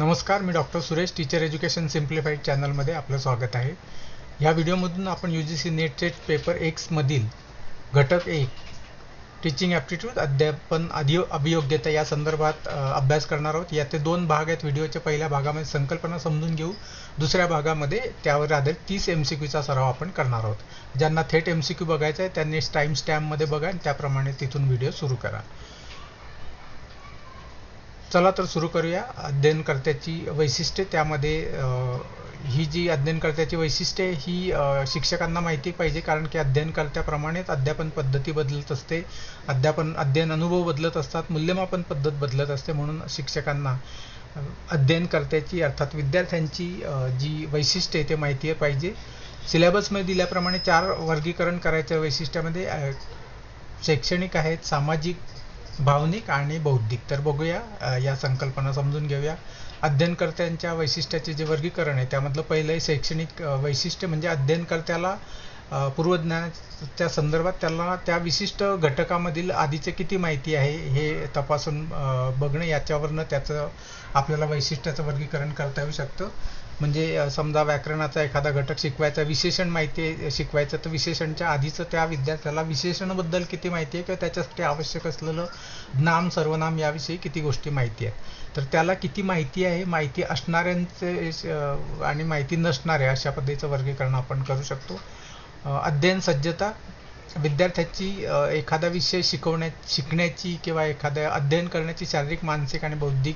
नमस्कार, मी doctor Suresh, teacher education simplified चॅनलमध्ये आपलं स्वागत आहे. या व्हिडिओमधून आपण UGC नेट पेपर X मधील घटक 1 टीचिंग ॲप्टिट्यूड अध्यापन अभियोग्यता या संदर्भात अभ्यास करणार आहोत. याचे 2 भाग आहेत. व्हिडिओच्या पहिल्या भागामध्ये संकल्पना समजून घेऊ, दुसऱ्या भागामध्ये त्यावर आधारित 30 MCQचा सराव आपण करणार आहोत. ज्यांना थेट MCQ बघायचा आहे त्यांनी टाइम स्टॅम्पमध्ये बघा आणि त्याप्रमाणे तिथून व्हिडिओ सुरू करा. चला तर सुरू करूया. अध्ययनकर्त्याची वैशिष्ट्ये. त्यामध्ये ही जी अध्ययनकर्त्याची वैशिष्ट्ये ही शिक्षकांना माहिती पाहिजे, कारण की अध्ययनकर्त्याप्रमाणेच अध्यापन पद्धती बदलत असते, अध्ययन अनुभव बदलत असतात, मूल्यमापन पद्धत बदलत असते. म्हणून शिक्षकांना अध्ययनकर्त्याची अर्थात विद्यार्थ्यांची जी वैशिष्ट्ये ते माहिती पाहिजे. सिलेबसमध्ये दिल्याप्रमाणे 4 वर्गीकरण करायच्या वैशिष्ट्यामध्ये शैक्षणिक आहेत, सामाजिक, भावनिक आणि बौद्धिक. तर बघूया, या संकल्पना समजून घेऊया. अध्ययनकर्त्यांच्या वैशिष्ट्याचे जे वर्गीकरण आहे त्यामधलं पहिलं शैक्षणिक वैशिष्ट्य म्हणजे अध्ययनकर्त्याला पूर्वज्ञानाच्या संदर्भात त्याला त्या विशिष्ट घटकामधील आधीचे किती माहिती आहे हे तपासून बघणं. याच्यावरनं त्याचं आपल्याला वैशिष्ट्याचं वर्गीकरण करता येऊ शकतं. म्हणजे समजा व्याकरणाचा एखादा घटक शिकवायचा, विशेषण माहिती शिकवायचं, तर विशेषणच्या आधीचं त्या विद्यार्थ्याला विशेषणाबद्दल किती माहिती आहे किंवा त्याच्यासाठी आवश्यक असलेलं नाम, सर्वनाम याविषयी किती गोष्टी माहिती आहेत. तर त्याला किती माहिती आहे, माहिती असणाऱ्यांचे आणि माहिती नसणाऱ्या अशा पद्धतीचं वर्गीकरण आपण करू शकतो. अध्ययन सज्जता. विद्यार्थ्याची एखादा विषय शिकण्याची किंवा एखाद्या अध्ययन करण्याची शारीरिक, मानसिक आणि बौद्धिक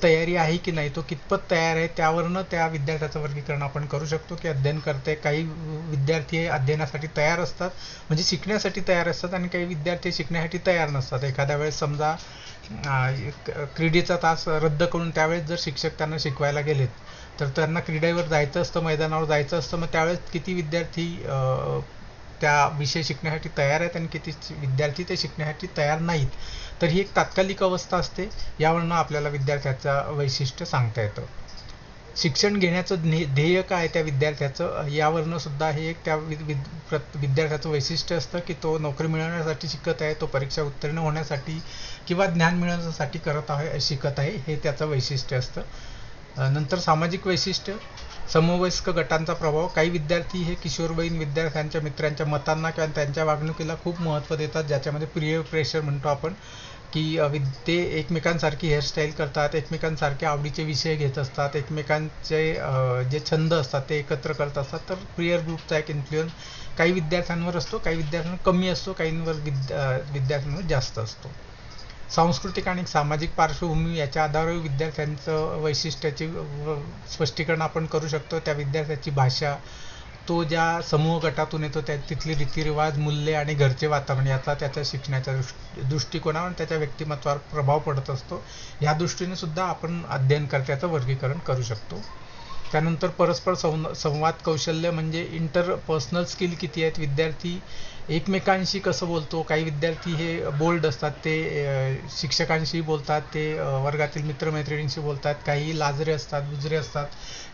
तयारी आहे की नाही, तो कितपत तयार आहे, त्यावरनं त्या विद्यार्थ्याचं वर्गीकरण आपण करू शकतो. की अध्ययन करते, काही विद्यार्थी हे अध्ययनासाठी तयार असतात, म्हणजे शिकण्यासाठी तयार असतात, आणि काही विद्यार्थी शिकण्यासाठी तयार नसतात. एखाद्या वेळेस समजा क्रीडेचा तास रद्द करून त्यावेळेस जर शिक्षक त्यांना शिकवायला गेलेत, तर त्यांना क्रीडेवर जायचं असतं, मैदानावर जायचं असतं. मग त्यावेळेस किती विद्यार्थी त्या विषय शिकण्यासाठी तयार आहेत आणि किती विद्यार्थी ते शिकण्यासाठी तयार नाहीत. तर ही एक तात्कालिक अवस्था असते. यावरनं आपल्याला विद्यार्थ्याचं वैशिष्ट्य सांगता येतं. शिक्षण घेण्याचं ध्येय काय त्या विद्यार्थ्याचं, यावरनं सुद्धा हे एक त्या विद्यार्थ्याचं वैशिष्ट्य असतं की तो नोकरी मिळवण्यासाठी शिकत आहे, तो परीक्षा उत्तीर्ण होण्यासाठी किंवा ज्ञान मिळवण्यासाठी शिकत आहे, हे त्याचं वैशिष्ट्य असतं. नंतर सामाजिक वैशिष्ट्य. समवयस्क गटांचा प्रभाव. काही विद्यार्थी हे किशोरवयीन विद्यार्थ्यांच्या मित्रांच्या मतांना किंवा त्यांच्या वागणुकीला खूप महत्त्व देतात, ज्याच्यामध्ये पीअर प्रेशर म्हणतो आपण, की ते एकमेकांसारखी हेअरस्टाईल करतात, एकमेकांसारखे आवडीचे विषय घेत असतात, एकमेकांचे जे छंद असतात ते एकत्र करत असतात. तर पीअर ग्रुपचा एक इन्फ्लुएन्स काही विद्यार्थ्यांवर असतो, काही विद्यार्थ्यांवर कमी असतो, काहींवर विद्यार्थ्यांवर जास्त असतो. सांस्कृतिक आणि सामाजिक पार्श्वभूमी याच्या आधारावर विद्यार्थ्यांचं वैशिष्ट्याचे स्पष्टीकरण आपण करू शकतो. त्या विद्यार्थ्याची भाषा, तो ज्या समूह गटातून येतो तिथली रीतिरिवाज, मूल्ये आणि घरचे वातावरण याचा त्याच्या शिक्षणाच्या दृष्टिकोनावर त्याच्या व्यक्तिमत्वावर प्रभाव पडत असतो. या दृष्टीने सुद्धा आपण अध्ययनकर्त्याचं वर्गीकरण करू शकतो. त्यानंतर परस्पर संवाद कौशल्य म्हणजे इंटरपर्सनल स्किल किती आहेत, विद्यार्थी एकमेकांशी कसं बोलतो. काही विद्यार्थी हे बोल्ड असतात, ते शिक्षकांशी बोलतात, ते वर्गातील मित्रमैत्रिणींशी बोलतात. काही लाजरे असतात, बुजरे असतात,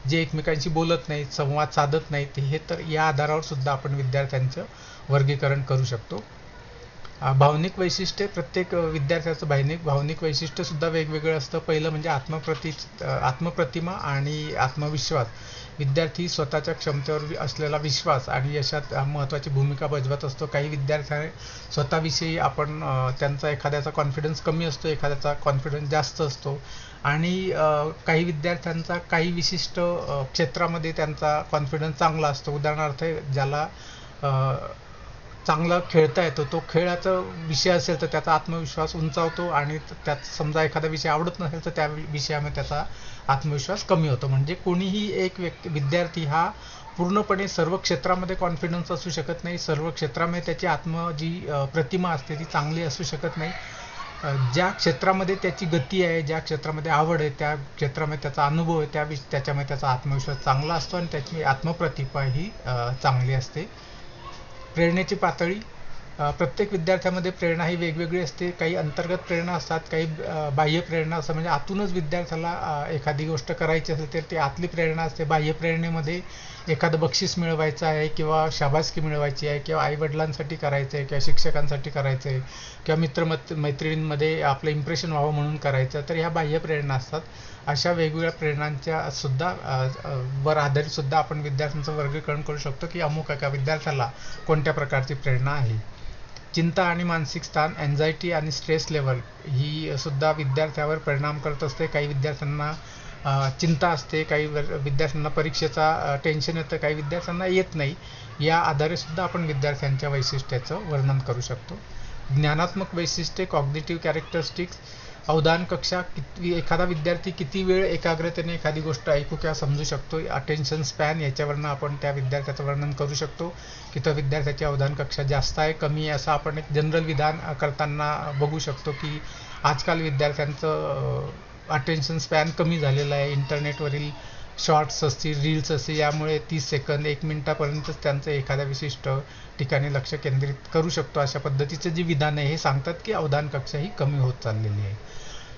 जे एकमेकांशी बोलत नाहीत, संवाद साधत नाहीत. हे तर या आधारावर सुद्धा आपण विद्यार्थ्यांचं वर्गीकरण करू शकतो. भावनिक वैशिष्ट्ये. प्रत्येक विद्यार्थ्याचं भावनिक वैशिष्ट्य सुद्धा वेगवेगळं असतं. पहिलं म्हणजे आत्मप्रतिमा आणि आत्मविश्वास. विद्यार्थी स्वतःच्या क्षमतेवर असलेला विश्वास आणि यशात महत्त्वाची भूमिका बजावत असतो. काही विद्यार्थी स्वतःविषयी त्यांचा एखाद्याचा कॉन्फिडन्स कमी असतो, एखाद्याचा कॉन्फिडन्स जास्त असतो. आणि काही विद्यार्थ्यांचा काही विशिष्ट क्षेत्रामध्ये त्यांचा कॉन्फिडन्स चांगला असतो. उदाहरणार्थ, ज्याला चांगला खेळता येतो, तो खेळाचा विषय असेल तर त्याचा आत्मविश्वास उंचावतो, आणि त्यात समजा एखादा विषय आवडत नसेल तर त्या विषयामध्ये त्याचा आत्मविश्वास कमी होतो. म्हणजे कोणीही एक विद्यार्थी हा पूर्णपणे सर्व क्षेत्रामध्ये कॉन्फिडन्स असू शकत नाही, सर्व क्षेत्रामध्ये त्याची जी प्रतिमा असते ती चांगली असू शकत नाही. ज्या क्षेत्रामध्ये त्याची गती आहे, ज्या क्षेत्रामध्ये आवड आहे, त्या क्षेत्रामध्ये त्याचा अनुभव आहे, त्याच्यामध्ये त्याचा आत्मविश्वास चांगला असतो आणि त्याची आत्मप्रतिभा ही चांगली असते. प्रेरणेची पातळी. प्रत्येक विद्यार्थ्यामध्ये प्रेरणा ही वेगवेगळी असते. काही अंतर्गत प्रेरणा असतात, काही बाह्य प्रेरणा असतात. म्हणजे आतूनच विद्यार्थ्याला एखादी गोष्ट करायची असेल तर ती आतली प्रेरणा असते. बाह्य प्रेरणेमध्ये एखादं बक्षीस मिळवायचं आहे किंवा शाबासकी मिळवायची आहे किंवा आईवडिलांसाठी करायचं आहे किंवा शिक्षकांसाठी करायचं आहे किंवा मैत्रिणींमध्ये आपलं इम्प्रेशन व्हावं म्हणून करायचं, तर ह्या बाह्य प्रेरणा असतात. अशा वेगवेगळ्या प्रेरणांच्या सुद्धा वर आधारित सुद्धा आपण विद्यार्थ्यांचं वर्गीकरण करू शकतो की अमुक एका विद्यार्थ्याला कोणत्या प्रकारची प्रेरणा आहे. चिंता आणि मानसिक ताण, एन्झायटी आणि स्ट्रेस लेवल ही सुद्धा विद्यार्थ्यावर परिणाम करत असते. काही विद्यार्थ्यांना चिंता असते, काही विद्यार्थ्यांना परीक्षेचा टेन्शन येतं, काही विद्यार्थ्यांना येत नाही. या आधारे सुद्धा आपण विद्यार्थ्यांच्या वैशिष्ट्याचं वर्णन करू शकतो. ज्ञानात्मक वैशिष्ट्ये, कॉग्निटिव्ह कॅरेक्टरिस्टिक्स, अवधान कक्षा, एखादा विद्यार्थी किती वेळ एकाग्रतेने एखादी गोष्ट ऐकू किंवा समजू शकतो, अटेन्शन स्पॅन, याच्यावरनं आपण त्या विद्यार्थ्याचं वर्णन करू शकतो की तो विद्यार्थ्याची अवधान कक्षा जास्त आहे कमी आहे, असं आपण एक जनरल विधान करताना बघू शकतो की आजकाल विद्यार्थ्यांचं अटेन्शन स्पॅन कमी झालेला आहे. इंटरनेटवरील शॉर्ट्स असतील, रील्स असतील, यामुळे 30 सेकंद 1 मिनिटापर्यंतच त्यांचं एखाद्या विशिष्ट ठिकाणी लक्ष केंद्रित करू शकतो. अशा पद्धतीचे जे विधान आहे हे सांगतात की अवधान कक्षा ही कमी होत चाललेली आहे.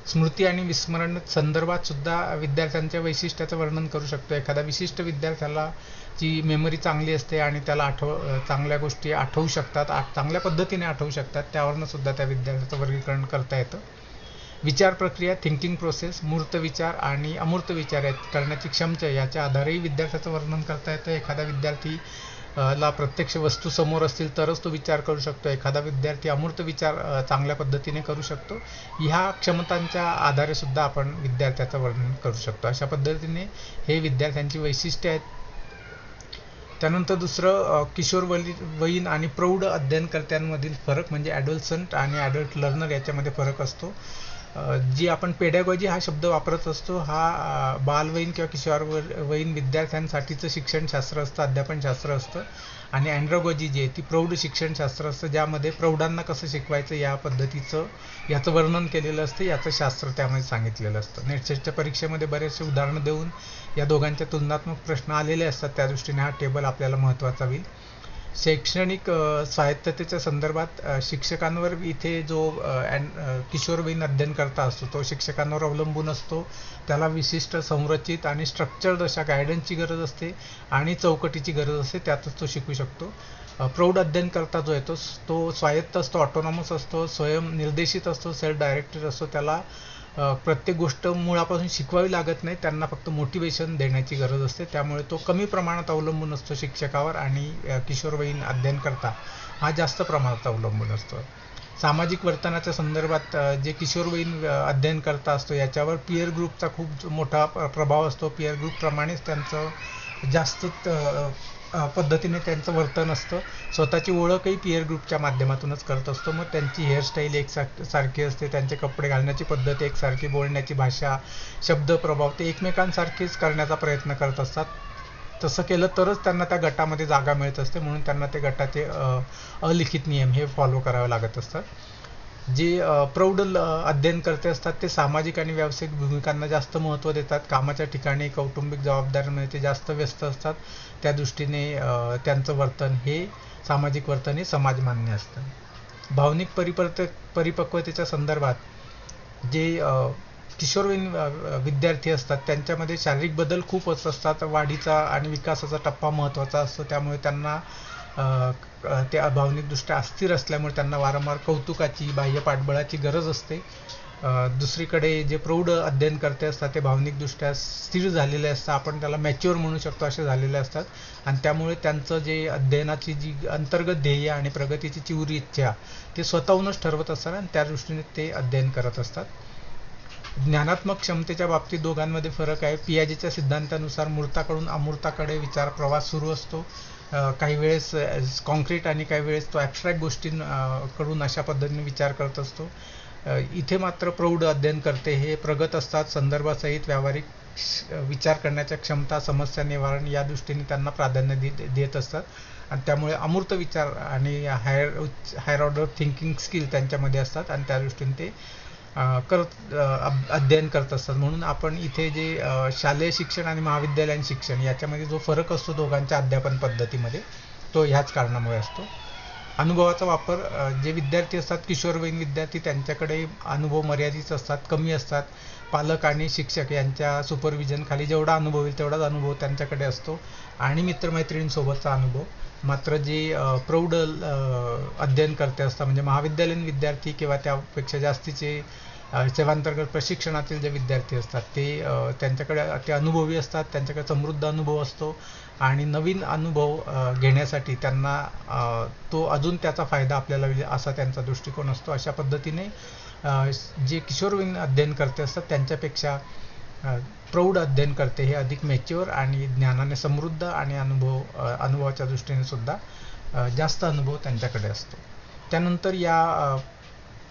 स्मृती आणि विस्मरण संदर्भात सुद्धा विद्यार्थ्यांच्या वैशिष्ट्याचं वर्णन करू शकतो. एखाद्या विशिष्ट विद्यार्थ्याला जी मेमरी चांगली असते आणि त्याला चांगल्या गोष्टी आठवू शकतात, चांगल्या पद्धतीने आठवू शकतात, त्यावरनं सुद्धा त्या विद्यार्थ्याचं वर्गीकरण करता येतं. विचार प्रक्रिया, थिंकिंग प्रोसेस, मूर्त विचार आणि अमूर्त विचार करण्याची क्षमता, याच्या आधारेही विद्यार्थ्याचं वर्णन करता येतं. एखादा विद्यार्थी ला प्रत्यक्ष वस्तू समोर असतील तरच तो विचार करू शकतो. एखादा विद्यार्थी अमूर्त विचार चांगल्या पद्धतीने करू शकतो. ह्या क्षमतांच्या आधारे सुद्धा आपण विद्यार्थ्याचं वर्णन करू शकतो. अशा पद्धतीने हे विद्यार्थ्यांची वैशिष्ट्ये आहेत. त्यानंतर दुसरं, किशोरवयीन आणि प्रौढ अध्ययनकर्त्यांमधील फरक म्हणजे ॲडोलसंट आणि ॲडल्ट लर्नर याच्यामध्ये फरक असतो. जी आपण पेडॅगॉजी हा शब्द वापरत असतो, हा बालवयीन किंवा किशोरवयीन विद्यार्थ्यांसाठीचं शिक्षणशास्त्र असतं, अध्यापनशास्त्र असतं. आणि अँड्रोगॉजी जी आहे ती प्रौढ शिक्षणशास्त्र असतं, ज्यामध्ये प्रौढांना कसं शिकवायचं या पद्धतीचं याचं वर्णन केलेलं असतं, याचं शास्त्र त्यामध्ये सांगितलेलं असतं. नेटसेटच्या परीक्षेमध्ये बरेचसे उदाहरणं देऊन या दोघांच्या तुलनात्मक प्रश्न आलेले असतात, त्या दृष्टीने हा टेबल आपल्याला महत्त्वाचा होईल. शैक्षणिक स्वायत्ततेच्या संदर्भात शिक्षकांवर इथे जो किशोरवयीन अध्ययनकर्ता असतो तो शिक्षकांवर अवलंबून असतो. त्याला विशिष्ट संरचित आणि स्ट्रक्चर्ड अशा गायडन्सची गरज असते आणि चौकटीची गरज असते, त्यातच तो शिकू शकतो. प्रौढ अध्ययनकर्ता जो आहे तो स्वायत्त असतो, ऑटोनॉमस असतो, स्वयंनिर्देशित असतो, सेल्फ डायरेक्टेड असतो. त्याला प्रत्येक गोष्ट मुळापासून शिकवावी लागत नाही, त्यांना फक्त मोटिवेशन देण्याची गरज असते. त्यामुळे तो कमी प्रमाणात अवलंबून असतो शिक्षकावर आणि किशोरवयीन अध्ययनकर्ता हा जास्त प्रमाणात अवलंबून असतो. सामाजिक वर्तनाच्या संदर्भात जे किशोरवयीन अध्ययनकर्ता असतो याच्यावर पिअर ग्रुपचा खूप मोठा प्रभाव असतो. पिअर ग्रुपप्रमाणेच त्यांचं जास्त पद्धतीने त्यांचं वर्तन असतं. स्वतःची ओळखही पिअर ग्रुपच्या माध्यमातूनच करत असतो. मग त्यांची हेअरस्टाईल एकसारखी असते, त्यांचे कपडे घालण्याची पद्धत एकसारखी, बोलण्याची भाषा, शब्द प्रभाव ते एकमेकांसारखेच करण्याचा प्रयत्न करत असतात. तसं केलं तरच त्यांना त्या गटामध्ये जागा मिळत असते, म्हणून त्यांना ते गटाचे अलिखित नियम हे फॉलो करावे लागत असतात. जे प्रौढ अध्ययनकर्ते असतात ते सामाजिक आणि व्यावसायिक भूमिकांना जास्त महत्त्व देतात. कामाच्या ठिकाणी कौटुंबिक जबाबदाऱ्यांमध्ये ते जास्त व्यस्त असतात. त्या दृष्टीने त्यांचं वर्तन हे सामाजिक वर्तन हे समाजमान्य असतं. भावनिक परिपक्वतेच्या संदर्भात जे किशोरवयीन विद्यार्थी असतात त्यांच्यामध्ये शारीरिक बदल खूप असतात. वाढीचा आणि विकासाचा टप्पा महत्त्वाचा असतो, त्यामुळे त्यांना ते भावनिकदृष्ट्या अस्थिर असल्यामुळे त्यांना वारंवार कौतुकाची, बाह्य पाठबळाची गरज असते. दुसरीकडे जे प्रौढ अध्ययनकर्ते असतात ते भावनिकदृष्ट्या स्थिर झालेले असतात, आपण त्याला मॅच्युअर म्हणू शकतो, असे झालेले असतात. आणि त्यामुळे त्यांचं जे अध्ययनाची जी अंतर्गत ध्येय आणि प्रगतीची तीव्र इच्छा ते स्वतःहूनच ठरवत असतात आणि त्या दृष्टीने ते अध्ययन करत असतात. ज्ञानात्मक क्षमतेच्या बाबतीत दोघांमध्ये फरक आहे. पियाजेच्या सिद्धांतानुसार मूर्ताकडून अमूर्ताकडे विचार प्रवास सुरू असतो. काही वेळेस कॉन्क्रीट आणि काही वेळेस तो ॲबस्ट्रॅक्ट गोष्टींकडून अशा पद्धतीने विचार करत असतो. इथे मात्र प्रौढ अध्ययनकर्ते हे प्रगत असतात. संदर्भासहित व्यावहारिक विचार करण्याच्या क्षमता, समस्या निवारण या दृष्टीने त्यांना प्राधान्य देत असतात आणि त्यामुळे अमूर्त विचार आणि हायर ऑर्डर थिंकिंग स्किल त्यांच्यामध्ये असतात आणि त्या दृष्टीने ते अध्ययन करत असतात. म्हणून आपण इथे जे शालेय शिक्षण आणि महाविद्यालयीन शिक्षण याच्यामध्ये जो फरक असतो दोघांच्या अध्यापन पद्धतीमध्ये तो ह्याच कारणामुळे असतो. अनुभवाचा वापर, जे विद्यार्थी असतात किशोरवयीन विद्यार्थी त्यांच्याकडे अनुभव मर्यादित असतात, कमी असतात. पालक आणि शिक्षक यांच्या सुपरविजन खाली जेवढा अनुभव होईल तेवढाच अनुभव त्यांच्याकडे असतो आणि मित्रमैत्रिणींसोबतचा अनुभव. मात्र जे प्रौढ अध्ययनकर्ते असतात म्हणजे महाविद्यालयीन विद्यार्थी किंवा त्यापेक्षा जास्तीचे सेवांतर्गत प्रशिक्षणातील जे विद्यार्थी असतात ते त्यांच्याकडे ते अनुभवी असतात, त्यांच्याकडे समृद्ध अनुभव असतो आणि नवीन अनुभव घेण्यासाठी त्यांना तो अजून त्याचा फायदा आपल्याला होईल असा त्यांचा दृष्टिकोन असतो. अशा पद्धतीने जे किशोरवयीन अध्ययनकर्ते असतात त्यांच्यापेक्षा प्रौढ अध्ययनकर्ते हे अधिक मॅच्युअर आणि ज्ञानाने समृद्ध आणि अनुभवाच्या दृष्टीने सुद्धा जास्त अनुभव त्यांच्याकडे असतो. त्यानंतर या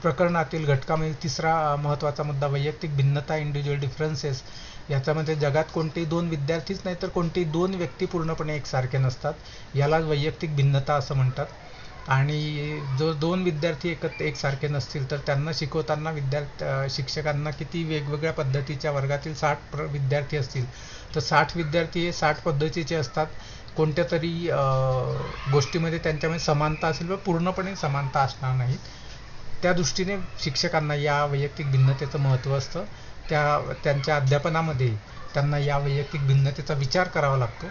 प्रकरणातील घटकामध्ये तिसरा महत्त्वाचा मुद्दा वैयक्तिक भिन्नता, इंडिव्हिज्युअल डिफरन्सेस. याच्यामध्ये जगात कोणतेही दोन विद्यार्थीच नाही तर कोणतेही दोन व्यक्ती पूर्णपणे एकसारखे नसतात, यालाच वैयक्तिक भिन्नता असं म्हणतात. आणि जो दोन विद्यार्थी एकसारखे नसतील तर त्यांना शिकवताना शिक्षकांना किती वेगवेगळ्या पद्धतीच्या वर्गातील 60 विद्यार्थी असतील तर 60 विद्यार्थी हे 60 पद्धतीचे असतात. कोणत्या तरी गोष्टीमध्ये त्यांच्यामध्ये समानता असेल व पूर्णपणे समानता असणार नाही. त्या दृष्टीने शिक्षकांना या वैयक्तिक भिन्नतेचं महत्त्व असतं. त्यांच्या अध्यापनामध्ये त्यांना या वैयक्तिक भिन्नतेचा विचार करावा लागतो.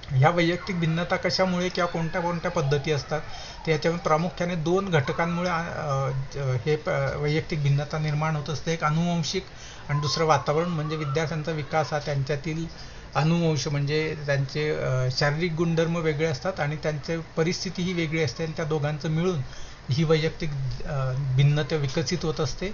ह्या वैयक्तिक भिन्नता कशामुळे किंवा कोणत्या कोणत्या पद्धती असतात तर याच्यामध्ये प्रामुख्याने 2 घटकांमुळे हे वैयक्तिक भिन्नता निर्माण होत असते. एक अनुवंशिक आणि दुसरं वातावरण. म्हणजे विद्यार्थ्यांचा विकास हा त्यांच्यातील अनुवंश म्हणजे त्यांचे शारीरिक गुणधर्म वेगळे असतात आणि त्यांची परिस्थिती ही वेगळी असते आणि त्या दोघांचं मिळून ही वैयक्तिक भिन्नता विकसित होत असते.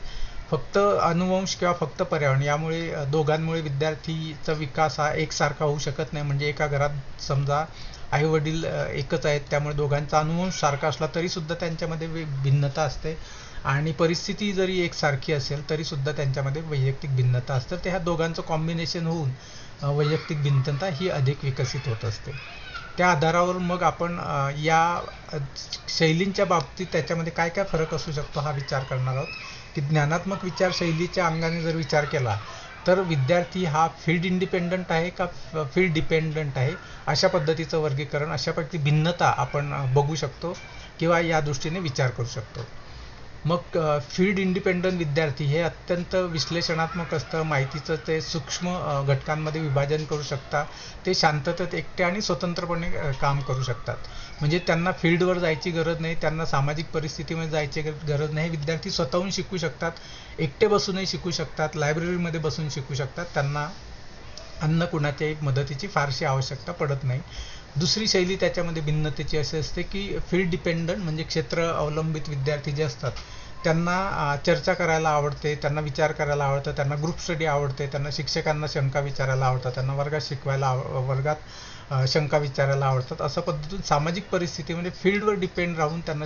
फक्त अनुवंश किंवा फक्त पर्यावरण यामुळे दोघांमुळे विद्यार्थीचा विकास हा एकसारखा होऊ शकत नाही. म्हणजे एका घरात समजा आई वडील एकच आहेत त्यामुळे दोघांचा अनुवंश सारखा असला तरी सुद्धा त्यांच्यामध्ये भिन्नता असते आणि परिस्थिती जरी एकसारखी असेल तरी सुद्धा त्यांच्यामध्ये वैयक्तिक भिन्नता असते. तर ह्या दोघांचं कॉम्बिनेशन होऊन वैयक्तिक भिन्नता ही अधिक विकसित होत असते. त्या आधारावर मग आपण या शैलींच्या बाबतीत त्याच्यामध्ये काय काय फरक असू शकतो हा विचार करणार आहोत. की ज्ञानात्मक विचारशैलीच्या अंगाने जर विचार केला तर विद्यार्थी हा फील्ड इंडिपेंडंट आहे का फील्ड डिपेंडंट आहे अशा पद्धतीचं वर्गीकरण, अशा पद्धती भिन्नता आपण बघू शकतो किंवा या दृष्टीने विचार करू शकतो. मग फील्ड इंडिपेंडंट विद्यार्थी हे अत्यंत विश्लेषणात्मक असतं. माहितीचं ते सूक्ष्म घटकांमध्ये विभाजन करू शकतात. ते शांततेत एकटे आणि स्वतंत्रपणे काम करू शकतात. म्हणजे त्यांना फील्डवर जायची गरज नाही, त्यांना सामाजिक परिस्थितीमध्ये जायची गरज नाही. विद्यार्थी स्वतःहून शिकू शकतात, एकटे बसूनही शिकू शकतात, लायब्ररीमध्ये बसून शिकू शकतात. त्यांना अन्य कुणाच्याही मदतीची फारशी आवश्यकता पडत नाही. दुसरी शैली त्याच्यामध्ये भिन्नतेची अशी असते की फील्ड डिपेंडंट म्हणजे क्षेत्र अवलंबित विद्यार्थी जे असतात त्यांना चर्चा करायला आवडते, त्यांना विचार करायला आवडतं, त्यांना ग्रुप स्टडी आवडते, त्यांना शिक्षकांना शंका विचारायला आवडतात, त्यांना वर्गात शंका विचारायला आवडतात. अशा पद्धतीतून सामाजिक परिस्थितीमध्ये फील्डवर डिपेंड राहून त्यांना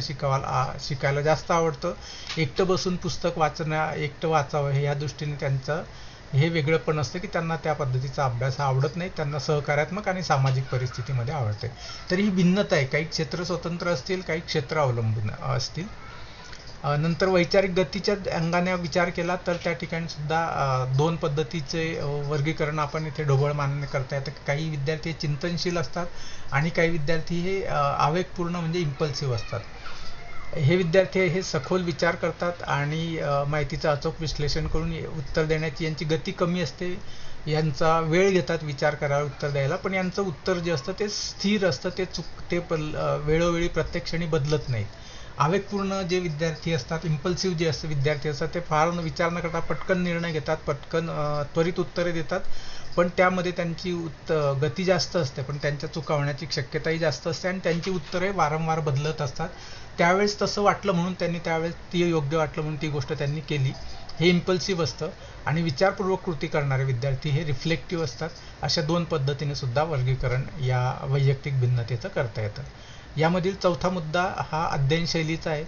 शिकायला जास्त आवडतं. एकटं बसून पुस्तक एकटं वाचावं हे या दृष्टीने त्यांचं हे वेगळंपण असतं की त्यांना त्या पद्धतीचा अभ्यास हा आवडत नाही. त्यांना सहकार्यात्मक आणि सामाजिक परिस्थितीमध्ये आवडते. तर ही भिन्नता आहे. काही क्षेत्र स्वतंत्र असतील, काही क्षेत्र अवलंबून असतील. नंतर वैचारिक गतीच्या अंगाने विचार केला तर त्या ठिकाणी सुद्धा 2 पद्धतीचे वर्गीकरण आपण इथे ढोबळ मानणे करता येतं. काही विद्यार्थी चिंतनशील असतात आणि काही विद्यार्थी हे आवेगपूर्ण म्हणजे इम्पल्सिव्ह असतात. हे विद्यार्थी हे सखोल विचार करतात आणि माहितीचं अचूक विश्लेषण करून उत्तर देण्याची यांची गती कमी असते. यांचा वेळ घेतात विचार करायला उत्तर द्यायला, पण यांचं उत्तर जे असतं ते स्थिर असतं, ते वेळोवेळी प्रत्येक क्षणी बदलत नाहीत. आवेगपूर्ण जे विद्यार्थी असतात, इम्पल्सिव्ह जे विद्यार्थी असतात ते फार विचार न करता पटकन निर्णय घेतात, पटकन त्वरित उत्तरे देतात. पण त्यामध्ये त्यांची गती जास्त असते, पण त्यांच्या चुका होण्याची शक्यताही जास्त असते आणि त्यांची उत्तरे वारंवार बदलत असतात. त्यावेळेस तसं वाटलं म्हणून त्यांनी त्यावेळेस ती योग्य वाटलं म्हणून ती गोष्ट त्यांनी केली. हे इम्पल्सिव्ह असतं. आणि विचारपूर्वक कृती करणारे विद्यार्थी हे रिफ्लेक्टिव्ह असतात. अशा 2 पद्धतीने सुद्धा वर्गीकरण या वैयक्तिक भिन्नतेचं करता येतं. यामधील चौथा मुद्दा हा अध्ययनशैलीचा आहे.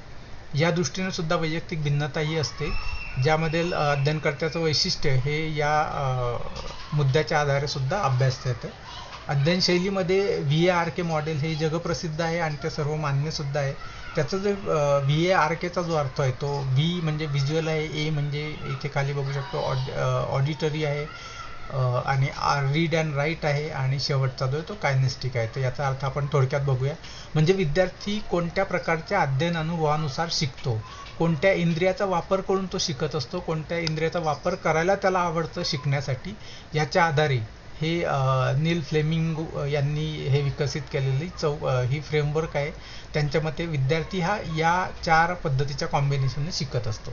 या दृष्टीने सुद्धा वैयक्तिक भिन्नता ही असते, ज्यामध्ये अध्ययनकर्त्याचं वैशिष्ट्य हे या मुद्द्याच्या आधारे सुद्धा अभ्यासता येतं. अध्ययनशैलीमध्ये VARK मॉडेल हे जगप्रसिद्ध आहे आणि ते सर्व मान्य सुद्धा आहे. त्याचा जो VARKचा जो अर्थ आहे तो V म्हणजे व्हिज्युअल आहे, A म्हणजे इथे खाली बघू शकतो ऑडिटरी आहे आणि रीड अँड राईट आहे आणि शेवटचा जो आहे तो कायनेस्टिक आहे. तर याचा अर्थ आपण थोडक्यात बघूया. म्हणजे विद्यार्थी कोणत्या प्रकारच्या अध्ययन अनुभवानुसार शिकतो, कोणत्या इंद्रियाचा वापर करून तो शिकत असतो, कोणत्या इंद्रियाचा वापर करायला त्याला आवडतं शिकण्यासाठी, याच्या आधारे हे नील फ्लेमिंग यांनी हे विकसित केलेली ही फ्रेमवर्क आहे. त्यांच्या मते विद्यार्थी हा या 4 पद्धतीच्या कॉम्बिनेशनने शिकत असतो.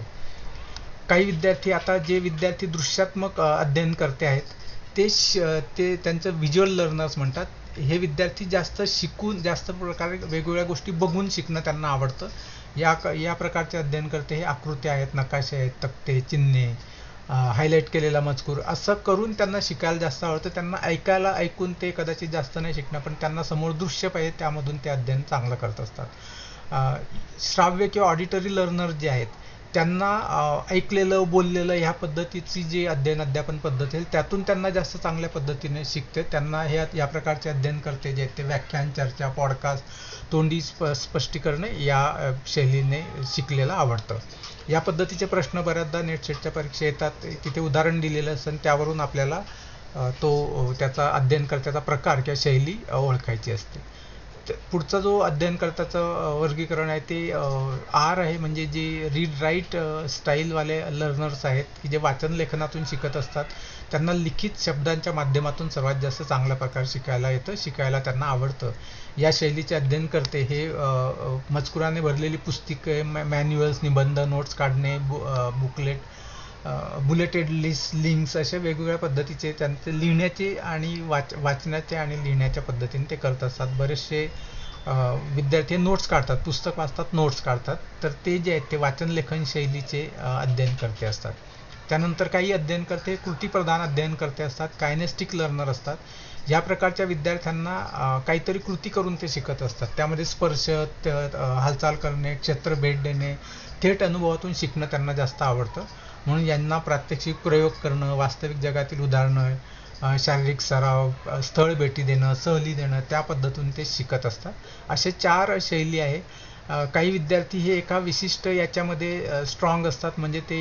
काही विद्यार्थी, आता जे विद्यार्थी दृश्यात्मक अध्ययन करते आहेत ते त्यांचं व्हिज्युअल लर्नर्स म्हणतात. हे विद्यार्थी जास्त शिकून, जास्त प्रकारे वेगवेगळ्या गोष्टी बघून शिकणं त्यांना आवडतं. या प्रकारचे अध्ययन करते हे आकृत्या आहेत, नकाशे आहेत, तक्ते, चिन्हे, हायलाईट केलेला मजकूर असं करून त्यांना शिकायला जास्त आवडतं. त्यांना ऐकून ते कदाचित जास्त नाही शिकणार, पण त्यांना समोर दृश्य पाहिजे, त्यामधून ते अध्ययन चांगलं करत असतात. श्राव्य किंवा ऑडिटरी लर्नर जे आहेत त्यांना ऐकलेलं, बोललेलं ह्या पद्धतीची जी अध्यापन पद्धत आहे त्यातून त्यांना जास्त चांगल्या पद्धतीने शिकते. त्यांना या प्रकारचे अध्ययन करते जे ते व्याख्यान, चर्चा, पॉडकास्ट, तोंडी स्पष्टीकरणे या शैलीने शिकलेलं आवडतं. या पद्धतीचे प्रश्न बऱ्याचदा नेटसेटच्या परीक्षा येतात. तिथे उदाहरण दिलेलं असतं, त्यावरून आपल्याला त्याचा अध्ययनकर्त्याचा प्रकार किंवा शैली ओळखायची असते. पुढचा जो अध्ययनकर्त्याचं वर्गीकरण आहे ते आर आहे, म्हणजे जे रीड राईट स्टाईलवाले लर्नर्स आहेत की जे वाचन लेखनातून शिकत असतात. त्यांना लिखित शब्दांच्या माध्यमातून सर्वात जास्त चांगल्या प्रकारे शिकायला येतं, शिकायला त्यांना आवडतं. या शैलीचे अध्ययनकर्ते हे मजकुराने भरलेली पुस्तिके, मॅन्युअल्स, निबंध, नोट्स काढणे, बुलेटेड लिंक्स अशा वेगवेगळ्या पद्धतीचे त्यांचे लिहिण्याचे आणि वाचनाचे आणि लिहिण्याच्या पद्धतीने ते करत असतात. बरेचसे विद्यार्थी नोट्स काढतात, पुस्तक वाचतात, नोट्स काढतात. तर ते जे आहेत ते वाचन लेखन शैलीचे अध्ययनकर्ते असतात. त्यानंतर काही अध्ययनकर्ते कृतीप्रधान अध्ययनकर्ते असतात, कायनेस्टिक लर्नर असतात. या प्रकारच्या विद्यार्थ्यांना काहीतरी कृती करून ते शिकत असतात. त्यामध्ये स्पर्श, हालचाल करणे, क्षेत्र भेट देणे, थेट अनुभवातून शिकणं त्यांना जास्त आवडतं. म्हणून यांना प्रात्यक्षिक प्रयोग करणं, वास्तविक जगातील उदाहरणं, शारीरिक सराव, स्थळ भेटी देणं, सहली देणं, त्या पद्धतीने ते शिकत असतात. असे 4 शैली आहे. काही विद्यार्थी हे एका विशिष्ट याच्यामध्ये स्ट्रॉंग असतात, म्हणजे ते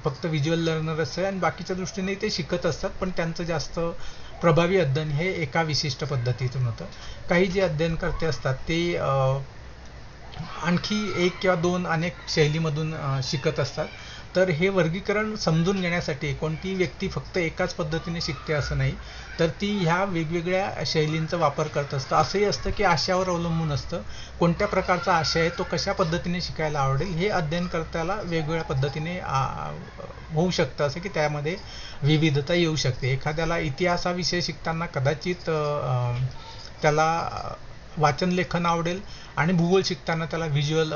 फक्त व्हिज्युअल लर्नर असतात आणि बाकीच्या दृष्टीने ते शिकत असतात, पण त्यांचं जास्त प्रभावी अध्ययन हे एका विशिष्ट पद्धतीतून होतं. काही जे अध्ययनकर्ते असतात ते आणखी 1 किंवा 2 अनेक शैलीमधून शिकत असतात. तर हे वर्गीकरण समजून घेण्यासाठी कोणतीही व्यक्ती फक्त एकाच पद्धतीने शिकते असं नाही, तर ती ह्या वेगवेगळ्या शैलींचा वापर करत असतं. असंही असतं की आशयावर अवलंबून असतं, कोणत्या प्रकारचा आशय आहे, तो कशा पद्धतीने शिकायला आवडेल हे अध्ययनकर्त्याला वेगवेगळ्या पद्धतीने होऊ शकतं, असं की त्यामध्ये विविधता येऊ शकते. एखाद्याला इतिहास हा विषय शिकताना कदाचित त्याला वाचन लेखन आवडेल आणि भूगोल शिकताना त्याला व्हिज्युअल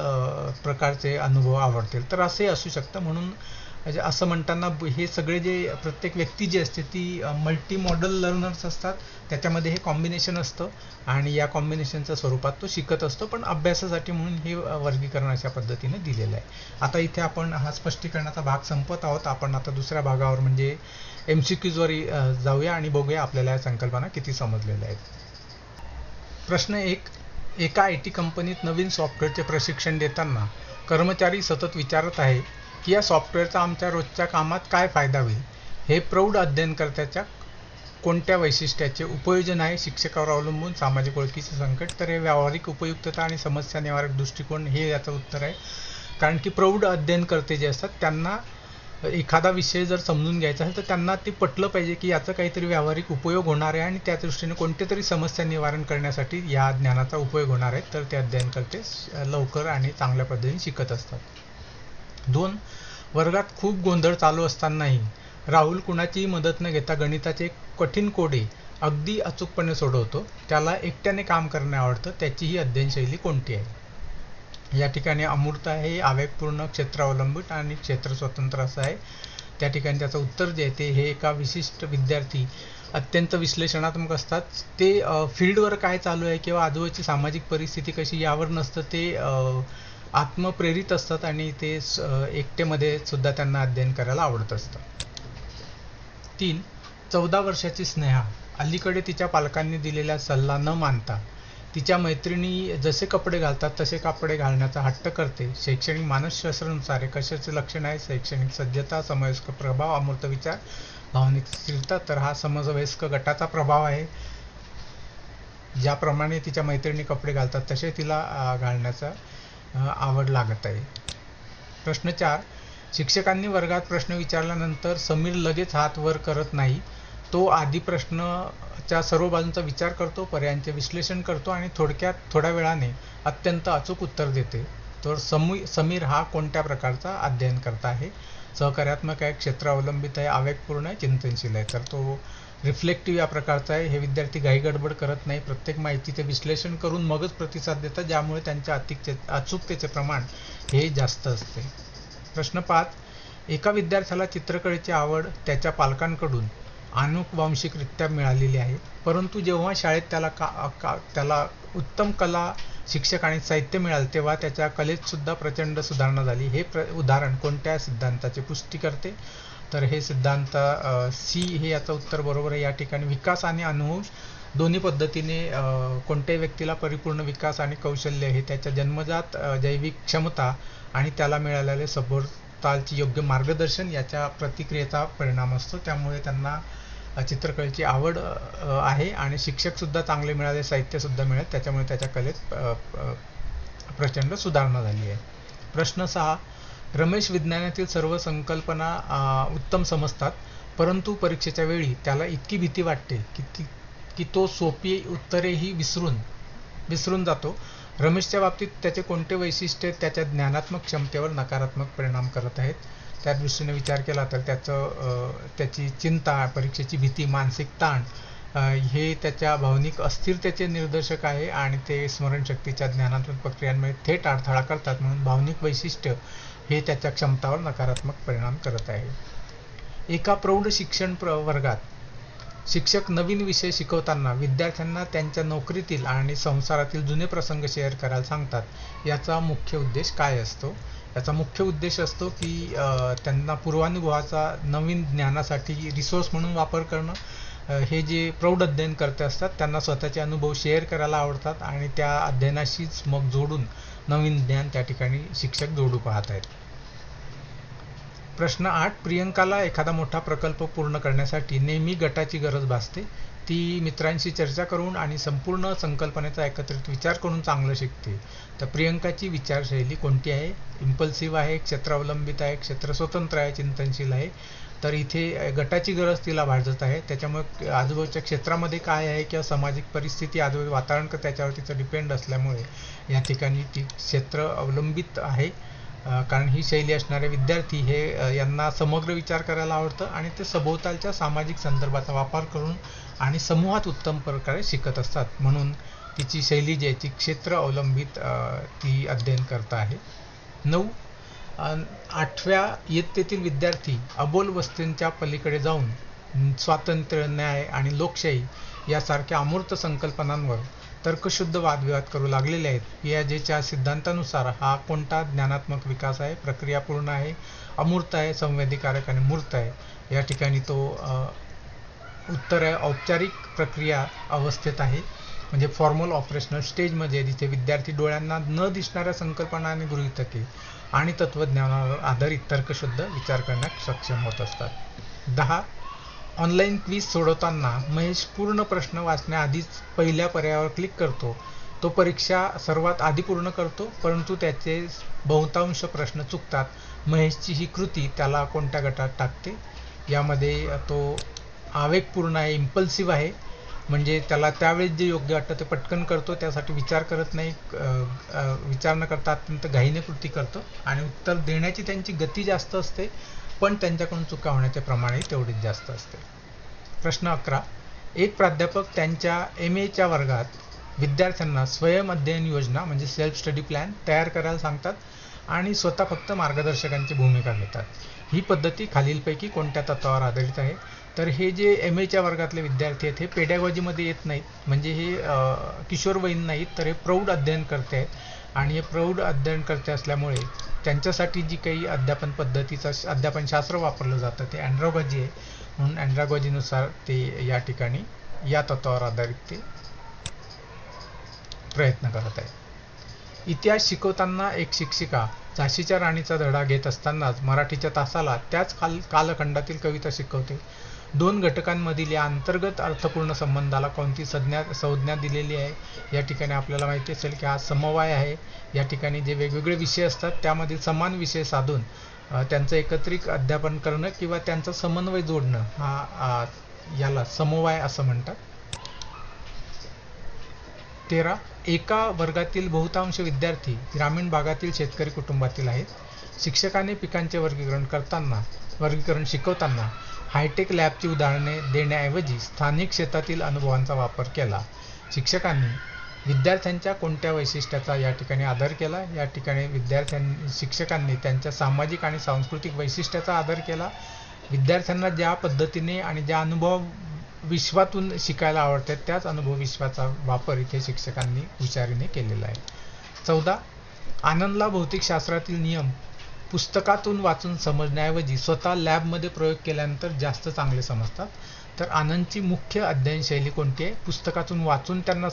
प्रकारचे अनुभव आवडतील, तर असे असू शकतं. म्हणून असं म्हणताना हे सगळे जे प्रत्येक व्यक्ती जी असते ती मल्टी मॉडल लर्नर्स असतात. त्याच्यामध्ये हे कॉम्बिनेशन असतं आणि या कॉम्बिनेशनच्या स्वरूपात तो शिकत असतो, पण अभ्यासासाठी म्हणून हे वर्गीकरण अशा पद्धतीने दिलेलं आहे. आता इथे आपण हा स्पष्टीकरणाचा भाग संपत आहोत. आपण आता दुसऱ्या भागावर म्हणजे MCQजवर जाऊया आणि बघूया आपल्याला या संकल्पना किती समजलेल्या आहेत. प्रश्न 1. एका IT कंपनीत नवीन सॉफ्टवेअरचे प्रशिक्षण देताना कर्मचारी सतत विचारत आहे की या सॉफ्टवेअरचा आमच्या रोजच्या कामात काय फायदा होईल. हे प्रौढ अध्ययनकर्त्याच्या कोणत्या वैशिष्ट्याचे उपयोजन आहे? शिक्षकावर अवलंबून. सामाजिक ओळखीचे संकट. तर हे व्यावहारिक उपयुक्तता आणि समस्या निवारक दृष्टिकोन हे याचं उत्तर आहे. कारण की प्रौढ अध्ययनकर्ते जे असतात त्यांना एखादा विषय जर समजून घ्यायचा असेल तर त्यांना ते पटलं पाहिजे की याचा काहीतरी व्यावहारिक उपयोग होणार आहे आणि त्या दृष्टीने कोणत्यातरी समस्या निवारण करण्यासाठी या ज्ञानाचा उपयोग होणार आहे. तर ते अध्ययनकर्ते लवकर आणि चांगल्या पद्धतीने शिकत असतात. 2. वर्गात खूप गोंधळ चालू असतानाही राहुल कुणाचीही मदत न घेता गणिताचे कठीण कोडे अगदी अचूकपणे सोडवतो. त्याला एकट्याने काम करणे आवडतं. त्याची ही अध्ययनशैली कोणती आहे? या ठिकाणी अमूर्त आहे, आवेगपूर्ण, क्षेत्र अवलंबित आणि क्षेत्र स्वतंत्र असं आहे. त्या ठिकाणी त्याचं उत्तर जे आहे ते हे एका विशिष्ट विद्यार्थी अत्यंत विश्लेषणात्मक असतात. ते फील्डवर काय चालू आहे किंवा आजूबाजूची सामाजिक परिस्थिती कशी यावर नसतं, ते आत्मप्रेरित असतात आणि ते एकटेमध्ये सुद्धा त्यांना अध्ययन करायला आवडत असतं. 3. 14 वर्षाची स्नेहा अलीकडे तिच्या पालकांनी दिलेला सल्ला न मानता तिच्या मैत्रिणी जसे कपडे घालतात तसे कपडे घालण्याचा हट्ट करते. शैक्षणिक मानसशास्त्रानुसार कशाचे लक्षण आहे? शैक्षणिक सज्जता, समवयस्क प्रभाव, अमूर्त विचार, भावनिक स्थिरता. तर हा समवयस्क गटाचा प्रभाव आहे. ज्याप्रमाणे तिच्या मैत्रिणी कपडे घालतात तसे तिला घालण्याचा आवड लागत आहे. प्रश्न 4. शिक्षकांनी वर्गात प्रश्न विचारल्यानंतर समीर लगेच हात वर करत नाही. तो आधी प्रश्नाच्या सर्व बाजूंचा विचार करतो, पर्यायांचे विश्लेषण करतो आणि थोड्या वेळाने अत्यंत अचूक उत्तर देते. तर समीर हा कोणत्या प्रकारचा अध्ययनकर्ता आहे? सहकार्यात्मक आहे, क्षेत्र अवलंबित आहे, आवेगपूर्ण आहे, चिंतनशील आहे. तर तो रिफ्लेक्टिव्ह या प्रकारचा आहे. हे विद्यार्थी घाई गडबड करत नाही, प्रत्येक माहितीचे विश्लेषण करून मगच प्रतिसाद देतात, ज्यामुळे त्यांच्या अचूकतेचे प्रमाण हे जास्त असते. प्रश्न 5. एका विद्यार्थ्याला चित्रकलेची आवड त्याच्या पालकांकडून आनुवंशिकरित्या मिळालेली आहे, परंतु जेव्हा शाळेत त्याला उत्तम कला शिक्षक आणि साहित्य मिळाले तेव्हा त्याच्या कलेत सुद्धा प्रचंड सुधारणा झाली. हे उदाहरण कोणत्या सिद्धांताची पुष्टी करते? तर हे सिद्धांत सी हे याचं उत्तर बरोबर आहे. या ठिकाणी विकास आणि अनुवंश दोन्ही पद्धतीने कोणत्याही व्यक्तीला परिपूर्ण विकास आणि कौशल्य हे त्याच्या जन्मजात जैविक क्षमता आणि त्याला मिळालेले सभोवतालचे योग्य मार्गदर्शन याच्या प्रतिक्रियेचा परिणाम असतो. त्यामुळे त्यांना चित्रकलेची आवड आहे आणि शिक्षक सुद्धा चांगले मिळाले, साहित्य सुद्धा मिळाले, त्याच्यामुळे त्याच्या कलेत प्रचंड सुधारणा झाली आहे. प्रश्न 6. रमेश विज्ञानातील सर्व संकल्पना उत्तम समजतात, परंतु परीक्षेच्या वेळी त्याला इतकी भीती वाटते की तो सोपी उत्तरेही विसरून जातो. रमेशच्या बाबतीत त्याचे कोणते वैशिष्ट्य त्याच्या ज्ञानात्मक क्षमतेवर नकारात्मक परिणाम करत आहेत? त्या दृष्टीने विचार केला तर त्याची चिंता, परीक्षेची भीती, मानसिक ताण हे त्याच्या भावनिक अस्थिरतेचे निर्देशक आहे आणि ते स्मरणशक्तीच्या ज्ञानात्मक प्रक्रियांमध्ये थेट अडथळा करतात. म्हणून भावनिक वैशिष्ट्य हे त्याच्या क्षमतावर नकारात्मक परिणाम करत आहे. एका प्रौढ शिक्षण वर्गात शिक्षक नवीन विषय शिकवताना विद्यार्थ्यांना त्यांच्या नोकरीतील आणि संसारातील जुने प्रसंग शेअर करायला सांगतात. याचा मुख्य उद्देश काय असतो? याचा मुख्य उद्देश असतो की त्यांना पूर्वानुभवाचा नवीन ज्ञानासाठी रिसोर्स म्हणून वापर करणं. हे जे प्रौढ अध्ययनकर्ते असतात त्यांना स्वतःचे अनुभव शेअर करायला आवडतात आणि त्या अध्ययनाशीच मग जोडून नवीन ज्ञान त्या ठिकाणी शिक्षक जोडू पाहत आहेत. प्रश्न 8. प्रियंकाला एखादा मोठा प्रकल्प पूर्ण करण्यासाठी नेहमी गटाची गरज भासते. ती मित्रांशी चर्चा करून आणि संपूर्ण संकल्पनेचा एकत्रित विचार करून चांगलं शिकते. तर प्रियंकाची विचारशैली कोणती आहे? इम्पल्सिव्ह आहे, क्षेत्र अवलंबित आहे, क्षेत्र स्वतंत्र आहे, चिंतनशील आहे. तर इथे गटाची गरज तिला भाजत आहे. त्याच्यामुळे आजूबाजूच्या क्षेत्रामध्ये काय आहे किंवा सामाजिक परिस्थिती, आजूबाजू वातावरण त्याच्यावर तिचं डिपेंड असल्यामुळे या ठिकाणी ती क्षेत्र अवलंबित आहे. कारण ही शैली असणारे विद्यार्थी हे यांना समग्र विचार करायला आवडतं आणि ते सभोवतालच्या सामाजिक संदर्भाचा वापर करून आणि समूहात उत्तम प्रकारे शिकत असतात. म्हणून तिची शैली जी आहे ती क्षेत्र अवलंबित ती अध्ययन करत आहे. 9. 8व्या इयत्तेतील विद्यार्थी अबोल वस्तूंच्या पलीकडे जाऊन स्वातंत्र्य, न्याय आणि लोकशाही यासारख्या अमूर्त संकल्पनांवर तर्कशुद्ध वादविवाद करू लागलेले आहेत. पियाजेच्या सिद्धांतानुसार हा कोणता ज्ञानात्मक विकास आहे? प्रक्रियापूर्ण आहे, अमूर्त आहे, संवेदीकारक आणि मूर्त आहे. या ठिकाणी तो उत्तर आहे औपचारिक प्रक्रिया अवस्थेत आहे, म्हणजे फॉर्मल ऑपरेशनल स्टेजमध्ये, जिथे विद्यार्थी डोळ्यांना न दिसणाऱ्या संकल्पना आणि गृहीतके आणि तत्त्वज्ञानावर आधारित तर्कशुद्ध विचार करण्यास सक्षम होत असतात. 10. ऑनलाईन क्विज सोडवताना महेश पूर्ण प्रश्न वाचण्याआधीच पहिल्या पर्यायावर क्लिक करतो. तो परीक्षा सर्वात आधी पूर्ण करतो, परंतु त्याचे बहुतांश प्रश्न चुकतात. महेशची ही कृती त्याला कोणत्या गटात टाकते? यामध्ये तो आवेगपूर्ण आहे, इम्पल्सिव्ह आहे, म्हणजे त्याला त्यावेळेस जे योग्य वाटतं ते पटकन करतो, त्यासाठी विचार करत नाही, विचार न करता अत्यंत घाईने कृती करतो आणि उत्तर देण्याची त्यांची गती जास्त असते, पण त्यांच्याकडून चुका होण्याचे प्रमाणही तेवढेच जास्त असते. प्रश्न 11. एक प्राध्यापक त्यांच्या MA वर्गात विद्यार्थ्यांना स्वयं अध्ययन योजना म्हणजे सेल्फ स्टडी प्लॅन तयार करायला सांगतात आणि स्वतः फक्त मार्गदर्शकांची भूमिका घेतात. ही पद्धती खालीलपैकी कोणत्या तत्वावर आधारित आहे? तर हे जे MA वर्गातले विद्यार्थी आहेत हे पेडॅगॉजीमध्ये येत नाहीत, म्हणजे हे किशोरवयीन नाहीत, तर हे प्रौढ अध्ययनकर्ते आहेत आणि हे प्रौढ अध्ययनकर्ते असल्यामुळे त्यांच्यासाठी जी काही अध्यापन पद्धतीचं अध्यापनशास्त्र वापरलं जातं ते अँड्रॉगॉजी आहे. म्हणून अँड्रॉगॉजीनुसार ते या ठिकाणी या तत्वावर आधारित ते प्रयत्न करत आहे. इतिहास शिकवताना एक शिक्षिका झाशीच्या राणीचा धडा घेत असतानाच मराठीच्या तासाला त्याच कालखंडातील कविता शिकवते. 2 घटकांमधील या अंतर्गत अर्थपूर्ण संबंधाला कोणती संज्ञा दिलेली आहे? या ठिकाणी आपल्याला माहिती असेल की हा समवाय आहे. या ठिकाणी जे वेगवेगळे विषय असतात त्यामधील समान विषय साधून त्यांचं एकत्रित अध्यापन करणं किंवा त्यांचा समन्वय जोडणं हा याला समवाय असं म्हणतात. 13. एका वर्गातील बहुतांश विद्यार्थी ग्रामीण भागातील शेतकरी कुटुंबातील आहेत. शिक्षकांनी पिकांचे वर्गीकरण शिकवताना हायटेक लॅबची उदाहरणे देण्याऐवजी स्थानिक शेतातील अनुभवांचा वापर केला. शिक्षकांनी विद्यार्थ्यांच्या कोणत्या वैशिष्ट्याचा या ठिकाणी आदर केला? या ठिकाणी शिक्षकांनी त्यांच्या सामाजिक आणि सांस्कृतिक वैशिष्ट्याचा आदर केला. विद्यार्थ्यांना ज्या पद्धतीने आणि ज्या अनुभव विश्वातून शिकायला आवडतात त्याच अनुभव विश्वाचा वापर इथे शिक्षकांनी हुशारीने केलेला आहे. 14. आनंदला भौतिकशास्त्रातील नियम पुस्तकातून वाचून समजण्याऐवजी स्वतः लॅबमध्ये प्रयोग केल्यानंतर जास्त चांगले समजतात. तर आनंदची मुख्य अध्ययन शैली कोणती आहे? पुस्तकातून वाचून त्यांना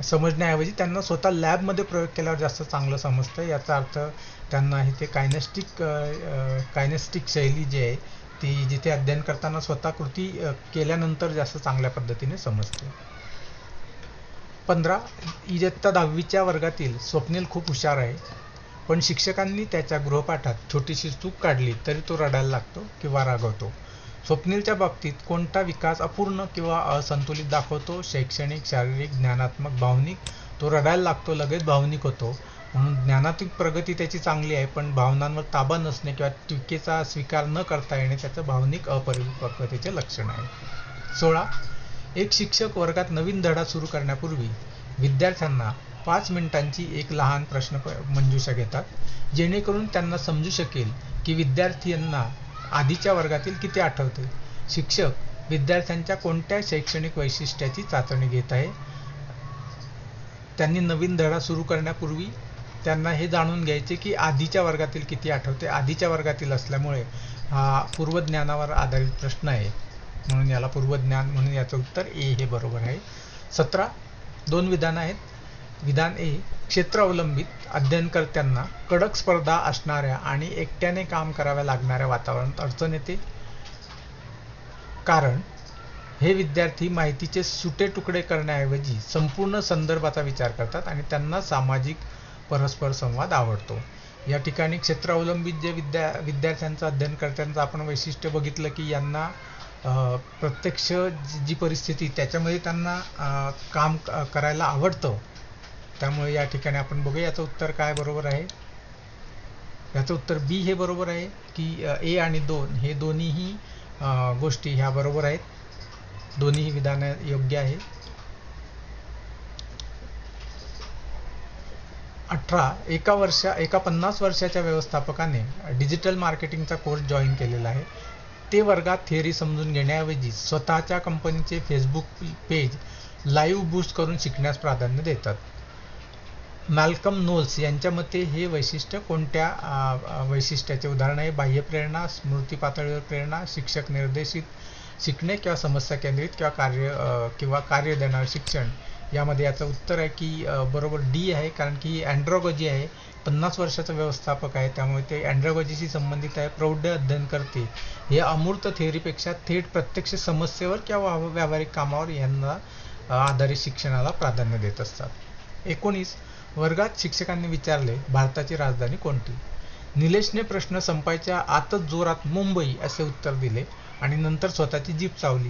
समजण्याऐवजी त्यांना स्वतः लॅबमध्ये प्रयोग केल्यावर जास्त चांगलं समजतं. याचा अर्थ त्यांना इथे कायनेस्टिक शैली जी आहे ती जिथे अध्ययन करताना स्वतः कृती केल्यानंतर जास्त चांगल्या पद्धतीने समजते. 15. इयत्ता 10वीच्या वर्गातील स्वप्नील खूप हुशार आहे, पण शिक्षकांनी त्याच्या गृहपाठात छोटीशी चूक काढली तरी तो रडायला लागतो किंवा रागवतो. स्वप्नीलच्या बाबतीत कोणता विकास अपूर्ण किंवा असंतुलित दाखवतो? शैक्षणिक, शारीरिक, ज्ञानात्मक, भावनिक. तो रडायला लागतो, लगेच भावनिक होतो. म्हणून ज्ञानात्मक प्रगती त्याची चांगली आहे, पण भावनांवर ताबा नसणे किंवा टीकेचा स्वीकार न करता येणे त्याचं भावनिक अपरिपक्वतेचे लक्षण आहे. 16. एक शिक्षक वर्गात नवीन धडा सुरू करण्यापूर्वी विद्यार्थ्यांना 5 मिनिटांची एक लहान प्रश्न मंजुषा घेतात, जेणेकरून त्यांना समजू शकेल की विद्यार्थ्यांना आधीच्या वर्गातील किती आठवते. शिक्षक विद्यार्थ्यांच्या कोणत्या शैक्षणिक वैशिष्ट्याची चाचणी घेत आहे? त्यांनी नवीन धडा सुरू करण्यापूर्वी त्यांना हे जाणून घ्यायचे की आधीच्या वर्गातील किती आठवते. आधीच्या वर्गातील असल्यामुळे हा पूर्वज्ञानावर आधारित प्रश्न आहे, म्हणून याला पूर्वज्ञान, म्हणून याचं उत्तर ए हे बरोबर आहे. 17. 2 विधानं आहेत. विधान ए, क्षेत्र अवलंबित अध्ययनकर्त्यांना कडक स्पर्धा असणाऱ्या आणि एकट्याने काम कराव्या लागणाऱ्या वातावरणात अडचण येते, कारण हे विद्यार्थी माहितीचे सुटे तुकडे करण्याऐवजी संपूर्ण संदर्भाचा विचार करतात आणि त्यांना सामाजिक परस्पर संवाद आवडतो. या ठिकाणी क्षेत्र अवलंबित जे विद्यार्थ्यांचं अध्ययनकर्त्यांचं आपण वैशिष्ट्य बघितलं की यांना प्रत्यक्ष जी परिस्थिती त्याच्यामध्ये त्यांना काम करायला आवडतं. त्यामुळे या ठिकाणी आपण बघूया याचं उत्तर काय बरोबर आहे. याचं उत्तर बी हे बरोबर आहे की ए आणि 2 हे दोन्हीही गोष्टी ह्या बरोबर आहेत. दोन्हीही विधानं योग्य आहे. 18. एका 50 वर्षाच्या व्यवस्थापकाने डिजिटल मार्केटिंगचा कोर्स जॉईन केलेला आहे. ते वर्गात थिअरी समजून घेण्याऐवजी स्वतःच्या कंपनीचे फेसबुक पेज लाईव्ह बूस्ट करून शिकण्यास प्राधान्य देतात. मॅल्कम नोल्स यांच्या मते हे वैशिष्ट्य कोणत्या वैशिष्ट्याचे उदाहरण आहे? बाह्य प्रेरणा, स्मृती पातळीवर प्रेरणा, शिक्षक निर्देशित शिकणे किंवा समस्या केंद्रित किंवा कार्य देणारे शिक्षण. यामध्ये याचं उत्तर आहे की बरोबर डी आहे, कारण की अँड्रॉगॉजी आहे. 50 वर्षाचा व्यवस्थापक आहे, त्यामुळे ते अँड्रॉगॉजीशी संबंधित आहे. प्रौढ अध्ययन करते हे अमूर्त थेअरीपेक्षा थेट प्रत्यक्ष समस्येवर किंवा व्यावहारिक कामावर यांना आधारित शिक्षणाला प्राधान्य देत असतात. 19. वर्गात शिक्षकांनी विचारले, भारताची राजधानी कोणती? निलेशने प्रश्न संपायच्या आतच जोरात मुंबई असे उत्तर दिले आणि नंतर स्वतःची जीभ चावली.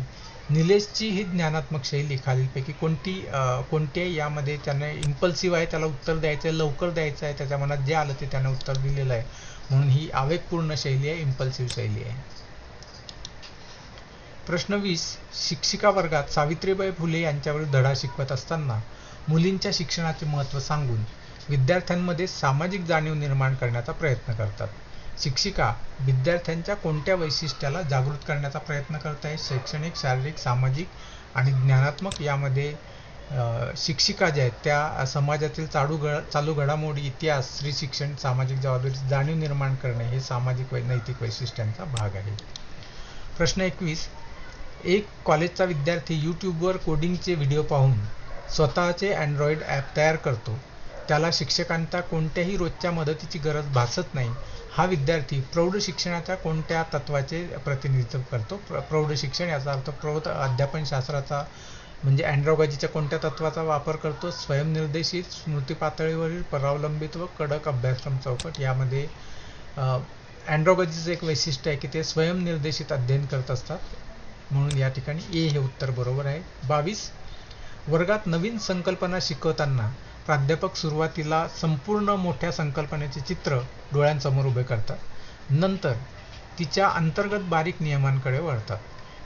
निलेशची ही ज्ञानात्मक शैली खालीलपैकी कोणती आहे? यामध्ये त्याने इम्पल्सिव्ह आहे, त्याला उत्तर द्यायचं आहे, लवकर द्यायचं आहे, त्याच्या मनात जे आलं ते त्याने उत्तर दिलेलं आहे, म्हणून ही आवेगपूर्ण शैली आहे, इम्पल्सिव्ह शैली आहे. प्रश्न 20. शिक्षिका वर्गात सावित्रीबाई फुले यांच्यावर धडा शिकवत असताना मुलींच्या शिक्षणाचे महत्त्व सांगून विद्यार्थ्यांमध्ये सामाजिक जाणीव निर्माण करण्याचा प्रयत्न करतात. शिक्षिका विद्यार्थ्यांच्या कोणत्या वैशिष्ट्याला जागृत करण्याचा प्रयत्न करत आहे? शैक्षणिक, शारीरिक, सामाजिक आणि ज्ञानात्मक. यामध्ये शिक्षिका ज्या आहेत त्या समाजातील चालू घडामोडी, इतिहास, स्त्री शिक्षण, सामाजिक जबाबदारी जाणीव निर्माण करणे हे सामाजिक नैतिक वैशिष्ट्यांचा भाग आहे. प्रश्न 21. एक कॉलेजचा विद्यार्थी यूट्यूबवर कोडिंगचे व्हिडिओ पाहून स्वतःचे अँड्रॉइड ॲप तयार करतो. त्याला शिक्षकांच्या कोणत्याही रोजच्या मदतीची गरज भासत नाही. हा विद्यार्थी प्रौढ शिक्षणाच्या कोणत्या तत्वाचे प्रतिनिधित्व करतो? प्रौढ शिक्षण याचा अर्थ प्रौढ अध्यापनशास्त्राचा म्हणजे अँड्रॉगॉजीच्या कोणत्या तत्वाचा वापर करतो? स्वयंनिर्देशित, स्मृती पातळीवरील, परावलंबित्व, कडक अभ्यासक्रम चौकट. यामध्ये अँड्रॉगॉजीचं एक वैशिष्ट्य आहे की ते स्वयंनिर्देशित अध्ययन करत असतात, म्हणून या ठिकाणी ए हे उत्तर बरोबर आहे. 22. वर्गात नवीन संकल्पना शिकवताना प्राध्यापक सुरुवातीला संपूर्ण मोठ्या संकल्पनेचे चित्र डोळ्यांसमोर उभे करतात, नंतर तिच्या अंतर्गत बारीक नियमांकडे वळतात.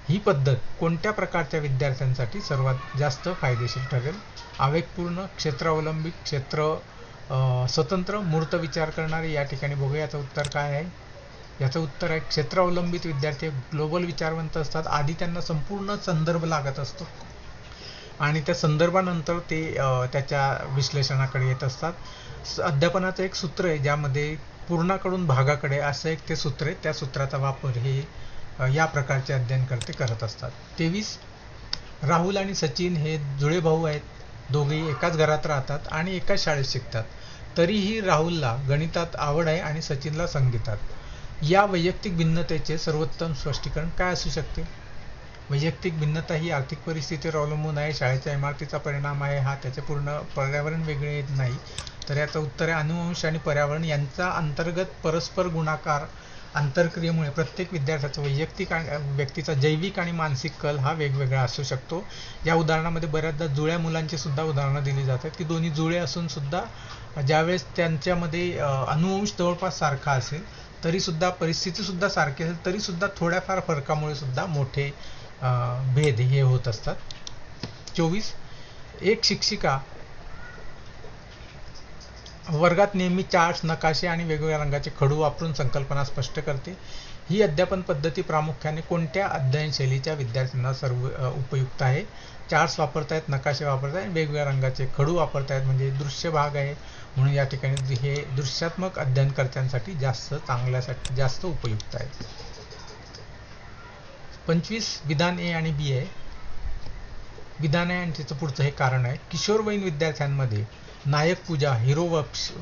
ही पद्धत कोणत्या प्रकारच्या विद्यार्थ्यांसाठी सर्वात जास्त फायदेशीर ठरेल? आवेगपूर्ण, क्षेत्रावलंबी, स्वतंत्र, मूर्त विचार करणारे? या ठिकाणी बघूया याचं उत्तर काय आहे. याचं उत्तर आहे क्षेत्रावलंबित विद्यार्थी ग्लोबल विचारवंत असतात. आधी त्यांना संपूर्ण संदर्भ लागत असतो आणि त्या संदर्भानंतर ते त्याच्या विश्लेषणाकडे येत असतात. अध्यापनाचं एक सूत्र आहे ज्यामध्ये पूर्णाकडून भागाकडे असं एक ते सूत्र आहे. त्या सूत्राचा वापर हे या प्रकारचे अध्ययनकर्ते करत असतात. 23. राहुल आणि सचिन हे जुळे भाऊ आहेत. दोघेही एकाच घरात राहतात आणि एकाच शाळेत शिकतात. तरीही राहुलला गणितात आवड आहे आणि सचिनला संगीतात. या वैयक्तिक भिन्नतेचे सर्वोत्तम स्पष्टीकरण काय असू शकते? वैयक्तिक भिन्नता ही आर्थिक परिस्थितीवर अवलंबून आहे, शाळेच्या इमारतीचा परिणाम आहे, हा त्याचे पूर्ण पर्यावरण वेगळे येत नाही. तर याचं उत्तर आहे अनुवंश आणि पर्यावरण यांचा अंतर्गत परस्पर गुणाकार आंतरक्रियेमुळे प्रत्येक विद्यार्थ्याचा वैयक्तिक व्यक्तीचा जैविक आणि मानसिक कल हा वेगवेगळा असू शकतो. या उदाहरणामध्ये बऱ्याचदा जुळ्या मुलांची सुद्धा उदाहरणं दिली जातात की दोन्ही जुळे असून सुद्धा ज्यावेळेस त्यांच्यामध्ये अनुवंश जवळपास सारखा असेल तरी सुद्धा परिस्थिती सुद्धा सारखी असेल तरी सुद्धा थोड्याफार फरकामुळे सुद्धा मोठे भेद हे होत असतात. 24. एक शिक्षिका वर्गात नेहमी चार्ट्स, नकाशे आणि वेगवेगळ्या रंगाचे खडू वापरून संकल्पना स्पष्ट करते. ही अध्यापन पद्धती प्रामुख्याने कोणत्या अध्ययन शैलीच्या विद्यार्थ्यांना सर्व उपयुक्त आहे? चार्ट्स वापरतायत, नकाशे वापरतायत, वेगवेगळ्या रंगाचे खडू वापरतायत म्हणजे दृश्य भाग आहे म्हणून या ठिकाणी हे दृश्यात्मक अध्ययनकर्त्यांसाठी जास्त उपयुक्त आहे. 25. विधान ए आणि बी आहे. विधान आहे आणि त्याचं पुढचं हे कारण आहे. किशोरवयीन विद्यार्थ्यांमध्ये नायक पूजा, हिरो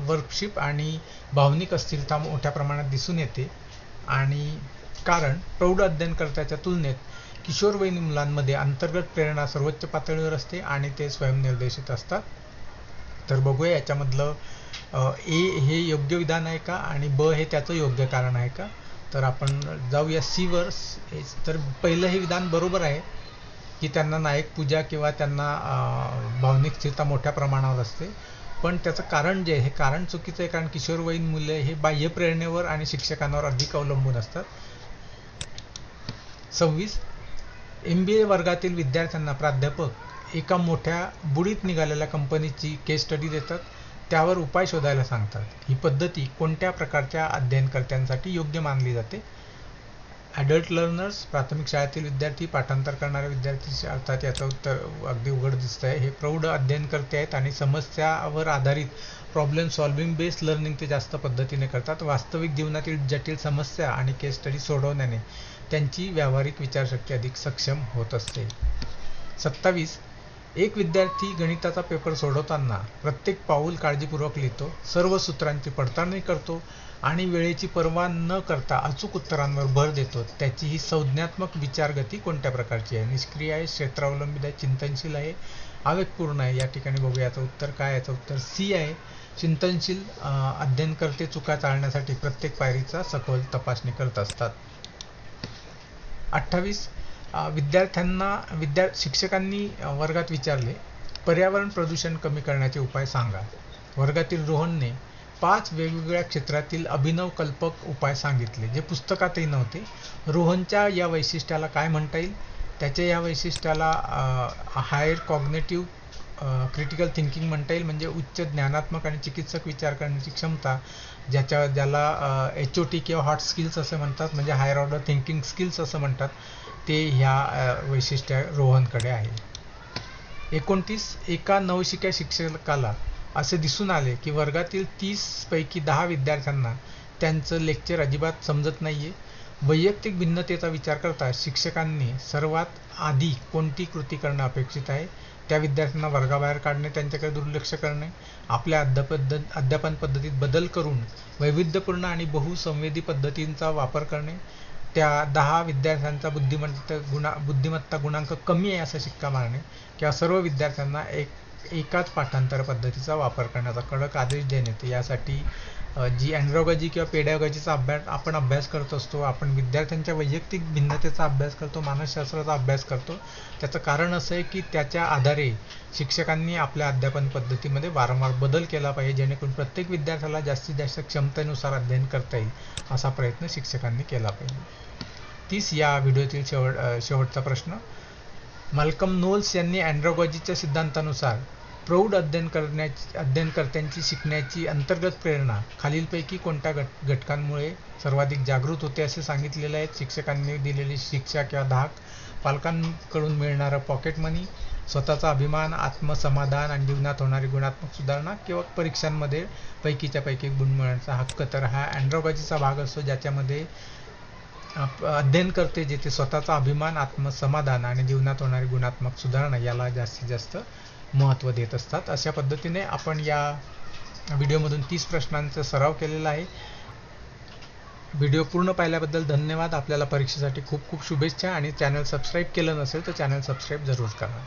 वर्कशिप आणि भावनिक अस्थिरता मोठ्या प्रमाणात दिसून येते आणि कारण प्रौढ अध्ययनकर्त्याच्या तुलनेत किशोरवयीन मुलांमध्ये अंतर्गत प्रेरणा सर्वोच्च पातळीवर असते आणि ते स्वयंनिर्देशित असतात. तर बघूया याच्यामधलं ए हे योग्य विधान आहे का आणि ब हे त्याचं योग्य कारण आहे का. तर आपण जाऊया सी वर. तर पहिलं हे विधान बरोबर आहे की त्यांना नायक पूजा किंवा त्यांना भावनिक स्थिरता मोठ्या प्रमाणावर असते, पण त्याचं कारण जे आहे हे कारण चुकीचं आहे कारण किशोरवयीन मुले हे बाह्य प्रेरणेवर आणि शिक्षकांवर अधिक अवलंबून असतात. 26. MBA वर्गातील विद्यार्थ्यांना प्राध्यापक एका मोठ्या बुडीत निघालेल्या कंपनीची केस स्टडी देतात, त्यावर उपाय शोधायला सांगतात. ही पद्धती कोणत्या प्रकारच्या अध्ययनकर्त्यांसाठी योग्य मानली जाते? ॲडल्ट लर्नर्स, प्राथमिक शाळेतील विद्यार्थी, पाठांतर करणारे विद्यार्थी, अर्थात याचं उत्तर अगदी उघड दिसत आहे. हे प्रौढ अध्ययनकर्ते आहेत आणि समस्यावर आधारित प्रॉब्लेम सॉल्व्हिंग बेस्ड लर्निंग ते जास्त पद्धतीने करतात. वास्तविक जीवनातील जटिल समस्या आणि केस स्टडी सोडवण्याने त्यांची व्यावहारिक विचारशक्ती अधिक सक्षम होत असते. 27. एक विद्यार्थी गणिताचा पेपर सोडवताना प्रत्येक पाऊल काळजीपूर्वक लिहितो, सर्व सूत्रांची पडताळणी करतो आणि वेळेची पर्वा न करता अचूक उत्तरांवर भर देतो. त्याची ही संज्ञात्मक विचारगती कोणत्या प्रकारची आहे? निष्क्रिय आहे, क्षेत्रावलंबित आहे, चिंतनशील आहे, आवेगपूर्ण आहे? या ठिकाणी बघूया याचं उत्तर काय. याचं उत्तर सी आहे. चिंतनशील अध्ययनकर्ते चुका टाळण्यासाठी प्रत्येक पायरीचा सखोल तपासणी करत असतात. 28. शिक्षकांनी वर्गात विचारले, पर्यावरण प्रदूषण कमी करण्याचे उपाय सांगा. वर्गातील रोहनने 5 वेगवेगळ्या क्षेत्रातील अभिनव कल्पक उपाय सांगितले जे पुस्तकातही नव्हते. रोहनच्या या वैशिष्ट्याला काय म्हणता येईल? त्याच्या या वैशिष्ट्याला हायर कॉग्नेटिव्ह क्रिटिकल थिंकिंग म्हणता येईल, म्हणजे उच्च ज्ञानात्मक आणि चिकित्सक विचार करण्याची क्षमता, ज्याला HOT किंवा हॉट स्किल्स असं म्हणतात, म्हणजे हायर ऑर्डर थिंकिंग स्किल्स असं म्हणतात, ते ह्या वैशिष्ट्य रोहनकडे आहे. 29. एका नवशिक्या शिक्षकाला असे दिसून आले की वर्गातील 30 पैकी 10 विद्यार्थ्यांना त्यांचं लेक्चर अजिबात समजत नाहीये. वैयक्तिक भिन्नतेचा विचार करता शिक्षकांनी सर्वात आधी कोणती कृती करणं अपेक्षित आहे? त्या विद्यार्थ्यांना वर्गाबाहेर काढणे, त्यांच्याकडे दुर्लक्ष करणे, आपल्या अध्यापन पद्धतीत बदल करून वैविध्यपूर्ण आणि बहुसंवेदी पद्धतींचा वापर करणे, त्या 10 विद्यार्थ्यांचा बुद्धिमत्ता गुणांक कमी आहे असा शिक्का मारणे, किंवा सर्व विद्यार्थ्यांना एकाच पाठांतर पद्धतीचा वापर करण्याचा कडक आदेश देणे. यासाठी जी अँड्रॉलॉजी किंवा पेडॅगॉजीचा अभ्यास करत असतो, आपण विद्यार्थ्यांच्या वैयक्तिक भिन्नतेचा अभ्यास करतो, मानसशास्त्राचा अभ्यास करतो. त्याचं कारण असं आहे की त्याच्या आधारे शिक्षकांनी आपल्या अध्यापन पद्धतीमध्ये वारंवार बदल केला पाहिजे, जेणेकरून प्रत्येक विद्यार्थ्याला जास्तीत जास्त क्षमतेनुसार अध्ययन करता येईल असा प्रयत्न शिक्षकांनी केला पाहिजे. या व्हिडिओतील शेवटचा प्रश्न. माल्कम नोल्स यांनी अँड्रॉलॉजीच्या सिद्धांतानुसार प्रौढ अध्ययनकर्त्यांची शिकण्याची अंतर्गत प्रेरणा खालीलपैकी कोणत्या घटकांमुळे सर्वाधिक जागृत होते असे सांगितलेले आहेत. शिक्षकांनी दिलेली शिक्षा किंवा धाक, पालकांकडून मिळणारं पॉकेट मनी, स्वतःचा अभिमान, आत्मसमाधान आणि जीवनात होणारी गुणात्मक सुधारणा किंवा परीक्षांमध्ये पैकीच्या पैकी गुण मिळवण्याचा हक्क. तर हा अँड्रॉलॉजीचा भाग असतो ज्याच्यामध्ये अध्ययन करते जेथे स्वतःचा अभिमान, आत्मसमाधान आणि जीवनात होणारी गुणात्मक सुधारणा याला जास्तीत जास्त महत्त्व देत असतात. अशा पद्धतीने आपण या व्हिडिओमधून 30 प्रश्नांचा सराव केलेला आहे. व्हिडिओ पूर्ण पाहिल्याबद्दल धन्यवाद. आपल्याला परीक्षेसाठी खूप खूप शुभेच्छा. आणि चॅनल सबस्क्राईब केलं नसेल तर चॅनल सबस्क्राईब जरूर करा.